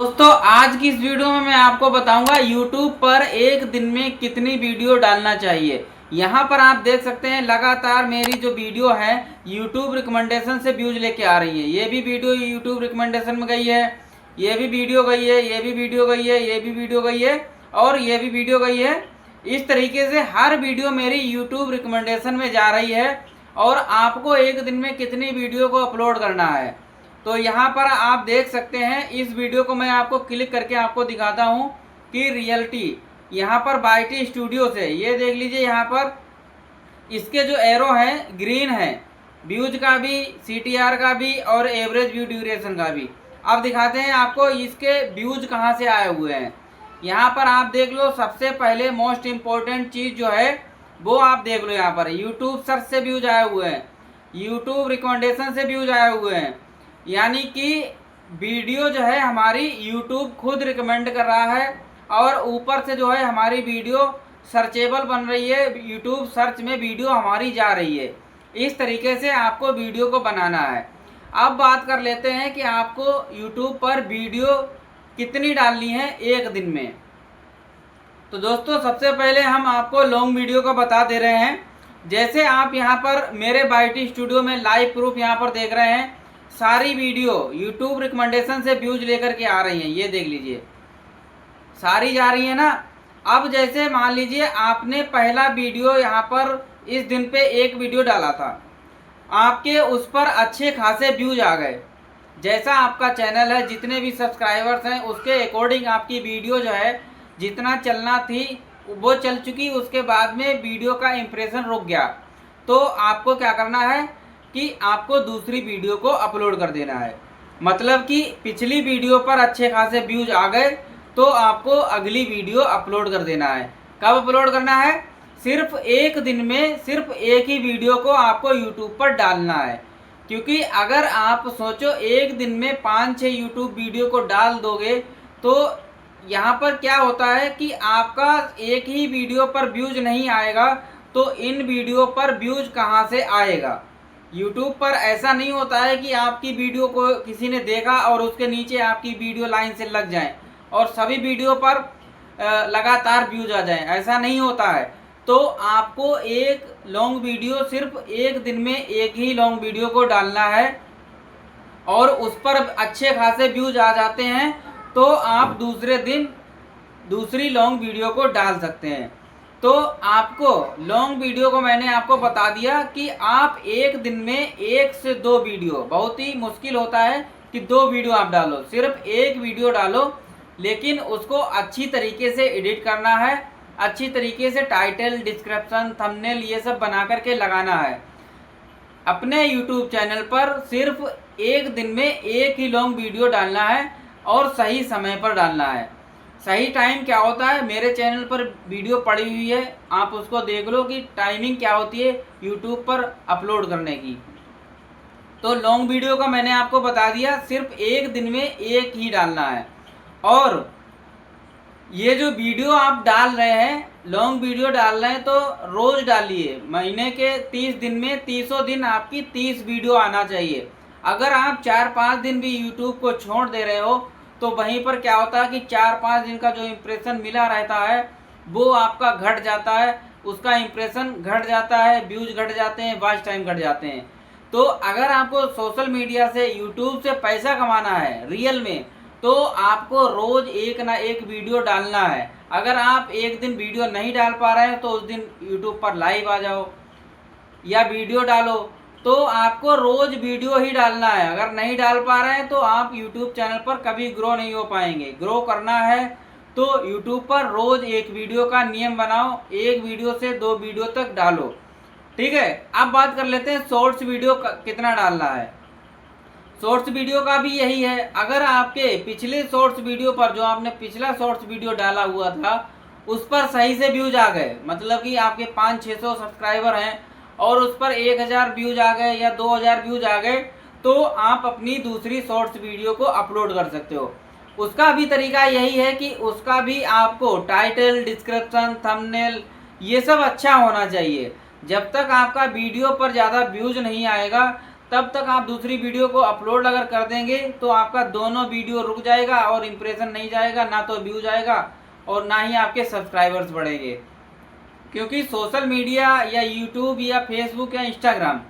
दोस्तों आज की इस वीडियो में मैं आपको बताऊंगा YouTube पर एक दिन में कितनी वीडियो डालना चाहिए। यहाँ पर आप देख सकते हैं लगातार मेरी जो वीडियो है YouTube रिकमेंडेशन से व्यूज लेके आ रही है। ये भी वीडियो YouTube रिकमेंडेशन में गई है, ये भी वीडियो गई है, ये भी वीडियो गई है, ये भी वीडियो गई है और ये भी वीडियो गई है। इस तरीके से हर वीडियो मेरी YouTube रिकमेंडेशन में जा रही है और आपको एक दिन में कितनी वीडियो को अपलोड करना है। तो यहाँ पर आप देख सकते हैं, इस वीडियो को मैं आपको क्लिक करके आपको दिखाता हूँ कि रियलिटी यहाँ पर बाईटी स्टूडियो से ये देख लीजिए। यहाँ पर इसके जो एरो हैं ग्रीन है, व्यूज का भी, CTR का भी और एवरेज व्यू ड्यूरेशन का भी। अब दिखाते हैं आपको इसके व्यूज कहाँ से आए हुए हैं। यहाँ पर आप देख लो, सबसे पहले मोस्ट इम्पोर्टेंट चीज़ जो है वो आप देख लो। यहाँ पर यूट्यूब सर्च से व्यूज आए हुए हैं, यूट्यूब रिकमेंडेशन से व्यूज आए हुए हैं, यानी कि वीडियो जो है हमारी यूट्यूब खुद रिकमेंड कर रहा है और ऊपर से जो है हमारी वीडियो सर्चेबल बन रही है, यूट्यूब सर्च में वीडियो हमारी जा रही है। इस तरीके से आपको वीडियो को बनाना है। अब बात कर लेते हैं कि आपको यूट्यूब पर वीडियो कितनी डालनी है एक दिन में। तो दोस्तों सबसे पहले हम आपको लॉन्ग वीडियो का बता दे रहे हैं। जैसे आप यहाँ पर मेरे बाईटी स्टूडियो में लाइव प्रूफ यहाँ पर देख रहे हैं, सारी वीडियो YouTube रिकमेंडेशन से व्यूज लेकर के आ रही हैं। ये देख लीजिए, सारी जा रही है ना। अब जैसे मान लीजिए आपने पहला वीडियो यहाँ पर इस दिन पे एक वीडियो डाला था, आपके उस पर अच्छे खासे व्यूज आ गए। जैसा आपका चैनल है, जितने भी सब्सक्राइबर्स हैं उसके अकॉर्डिंग आपकी वीडियो जो है जितना चलना थी वो चल चुकी। उसके बाद में वीडियो का इम्प्रेशन रुक गया, तो आपको क्या करना है कि आपको दूसरी वीडियो को अपलोड कर देना है। मतलब कि पिछली वीडियो पर अच्छे खासे व्यूज आ गए तो आपको अगली वीडियो अपलोड कर देना है। कब अपलोड करना है? सिर्फ एक दिन में सिर्फ एक ही वीडियो को आपको यूट्यूब पर डालना है। क्योंकि अगर आप सोचो एक दिन में 5-6 यूट्यूब वीडियो को डाल दोगे तो यहाँ पर क्या होता है कि आपका एक ही वीडियो पर व्यूज नहीं आएगा, तो इन वीडियो पर व्यूज कहाँ से आएगा। यूट्यूब पर ऐसा नहीं होता है कि आपकी वीडियो को किसी ने देखा और उसके नीचे आपकी वीडियो लाइन से लग जाए और सभी वीडियो पर लगातार व्यूज आ जाएं, ऐसा नहीं होता है। तो आपको एक लॉन्ग वीडियो सिर्फ एक दिन में एक ही लॉन्ग वीडियो को डालना है और उस पर अच्छे खासे व्यूज आ जाते हैं तो आप दूसरे दिन दूसरी लॉन्ग वीडियो को डाल सकते हैं। तो आपको लॉन्ग वीडियो को मैंने आपको बता दिया कि आप एक दिन में 1 से 2 वीडियो, बहुत ही मुश्किल होता है कि 2 वीडियो आप डालो, सिर्फ एक वीडियो डालो, लेकिन उसको अच्छी तरीके से एडिट करना है, अच्छी तरीके से टाइटल, डिस्क्रिप्शन, थंबनेल ये सब बना करके लगाना है। अपने यूट्यूब चैनल पर सिर्फ एक दिन में एक ही लॉन्ग वीडियो डालना है और सही समय पर डालना है। सही टाइम क्या होता है, मेरे चैनल पर वीडियो पड़ी हुई है, आप उसको देख लो कि टाइमिंग क्या होती है यूट्यूब पर अपलोड करने की। तो लॉन्ग वीडियो का मैंने आपको बता दिया, सिर्फ एक दिन में एक ही डालना है। और ये जो वीडियो आप डाल रहे हैं, लॉन्ग वीडियो डाल रहे हैं, तो रोज़ डालिए। महीने के 30 दिन में 30 दिन आपकी 30 वीडियो आना चाहिए। अगर आप 4-5 दिन भी यूट्यूब को छोड़ दे रहे हो तो वहीं पर क्या होता है कि 4-5 दिन का जो इम्प्रेशन मिला रहता है वो आपका घट जाता है, उसका इम्प्रेशन घट जाता है, व्यूज घट जाते हैं, वॉच टाइम घट जाते हैं। तो अगर आपको सोशल मीडिया से, यूट्यूब से पैसा कमाना है रियल में, तो आपको रोज़ एक ना एक वीडियो डालना है। अगर आप एक दिन वीडियो नहीं डाल पा रहे हैं तो उस दिन यूट्यूब पर लाइव आ जाओ या वीडियो डालो। तो आपको रोज़ वीडियो ही डालना है। अगर नहीं डाल पा रहे हैं तो आप यूट्यूब चैनल पर कभी ग्रो नहीं हो पाएंगे। ग्रो करना है तो यूट्यूब पर रोज़ एक वीडियो का नियम बनाओ, एक वीडियो से 2 वीडियो तक डालो, ठीक है। अब बात कर लेते हैं शॉर्ट्स वीडियो कितना डालना है। शॉर्ट्स वीडियो का भी यही है। अगर आपके पिछले शॉर्ट्स वीडियो पर, जो आपने पिछला शॉर्ट्स वीडियो डाला हुआ था, उस पर सही से व्यूज आ गए, मतलब कि आपके 500-600 सब्सक्राइबर हैं और उस पर 1000 व्यूज आ गए या 2000 व्यूज आ गए, तो आप अपनी दूसरी शॉर्ट्स वीडियो को अपलोड कर सकते हो। उसका भी तरीका यही है कि उसका भी आपको टाइटल, डिस्क्रिप्शन, थंबनेल ये सब अच्छा होना चाहिए। जब तक आपका वीडियो पर ज़्यादा व्यूज नहीं आएगा तब तक आप दूसरी वीडियो को अपलोड अगर कर देंगे तो आपका दोनों वीडियो रुक जाएगा और इम्प्रेशन नहीं जाएगा, ना तो व्यू जाएगा और ना ही आपके सब्सक्राइबर्स बढ़ेंगे। क्योंकि सोशल मीडिया या यूट्यूब या फेसबुक या इंस्टाग्राम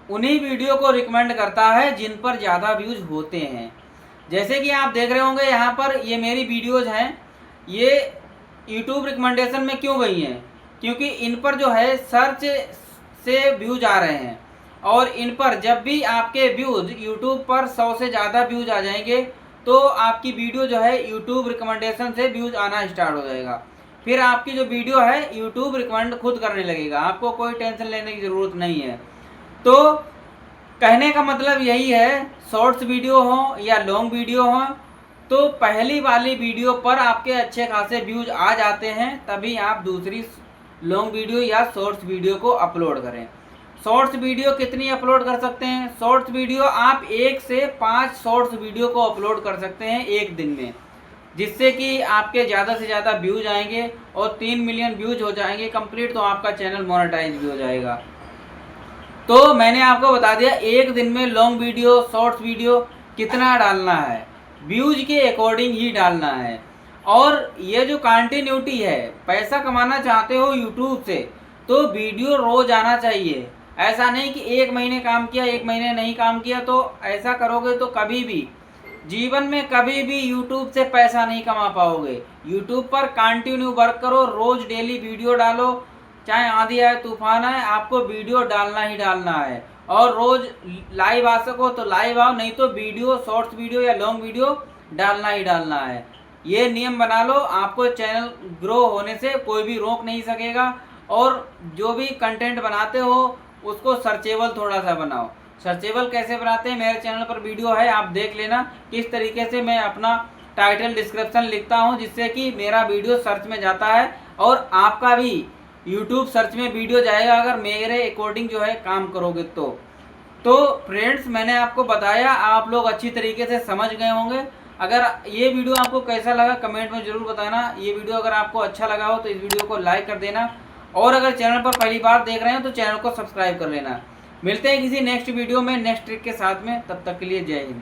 उन्हीं वीडियो को रिकमेंड करता है जिन पर ज़्यादा व्यूज होते हैं। जैसे कि आप देख रहे होंगे यहाँ पर ये मेरी वीडियोज़ हैं, ये यूट्यूब रिकमेंडेशन में क्यों गई हैं? क्योंकि इन पर जो है सर्च से व्यूज आ रहे हैं और इन पर जब भी आपके व्यूज यूट्यूब पर 100 से ज़्यादा व्यूज आ जाएंगे तो आपकी वीडियो जो है यूट्यूब रिकमेंडेशन से व्यूज आना स्टार्ट हो जाएगा। फिर आपकी जो वीडियो है यूट्यूब रिकमेंड खुद करने लगेगा, आपको कोई टेंशन लेने की ज़रूरत नहीं है। तो कहने का मतलब यही है, शॉर्ट्स वीडियो हो या लॉन्ग वीडियो हो, तो पहली वाली वीडियो पर आपके अच्छे खासे व्यूज आ जाते हैं, तभी आप दूसरी लॉन्ग वीडियो या शॉर्ट्स वीडियो को अपलोड करें। शॉर्ट्स वीडियो कितनी अपलोड कर सकते हैं? शॉर्ट्स वीडियो आप 1 से 5 शॉर्ट्स वीडियो को अपलोड कर सकते हैं एक दिन में, जिससे कि आपके ज़्यादा से ज़्यादा व्यूज आएंगे और 3 मिलियन व्यूज हो जाएंगे कंप्लीट, तो आपका चैनल मोनेटाइज भी हो जाएगा। तो मैंने आपको बता दिया एक दिन में लॉन्ग वीडियो शॉर्ट्स वीडियो कितना डालना है, व्यूज के अकॉर्डिंग ही डालना है। और ये जो कंटिन्यूटी है, पैसा कमाना चाहते हो यूट्यूब से तो वीडियो रोज आना चाहिए। ऐसा नहीं कि 1 महीने काम किया 1 महीने नहीं काम किया, तो ऐसा करोगे तो कभी भी जीवन में कभी भी यूट्यूब से पैसा नहीं कमा पाओगे। यूट्यूब पर कंटिन्यू वर्क करो, रोज डेली वीडियो डालो, चाहे आंधी आए तूफान आए, आपको वीडियो डालना ही डालना है। और रोज लाइव आ सको तो लाइव आओ, नहीं तो वीडियो शॉर्ट्स वीडियो या लॉन्ग वीडियो डालना ही डालना है। ये नियम बना लो, आपको चैनल ग्रो होने से कोई भी रोक नहीं सकेगा। और जो भी कंटेंट बनाते हो उसको सर्चेबल थोड़ा सा बनाओ। सर्चेबल कैसे बनाते हैं, मेरे चैनल पर वीडियो है, आप देख लेना किस तरीके से मैं अपना टाइटल डिस्क्रिप्शन लिखता हूं, जिससे कि मेरा वीडियो सर्च में जाता है और आपका भी यूट्यूब सर्च में वीडियो जाएगा अगर मेरे अकॉर्डिंग जो है काम करोगे तो फ्रेंड्स मैंने आपको बताया, आप लोग अच्छी तरीके से समझ गए होंगे। अगर ये वीडियो आपको कैसा लगा कमेंट में ज़रूर बताना। ये वीडियो अगर आपको अच्छा लगा हो तो इस वीडियो को लाइक कर देना, और अगर चैनल पर पहली बार देख रहे हो तो चैनल को सब्सक्राइब कर लेना। मिलते हैं किसी नेक्स्ट वीडियो में नेक्स्ट ट्रिक के साथ में, तब तक के लिए जय हिंद।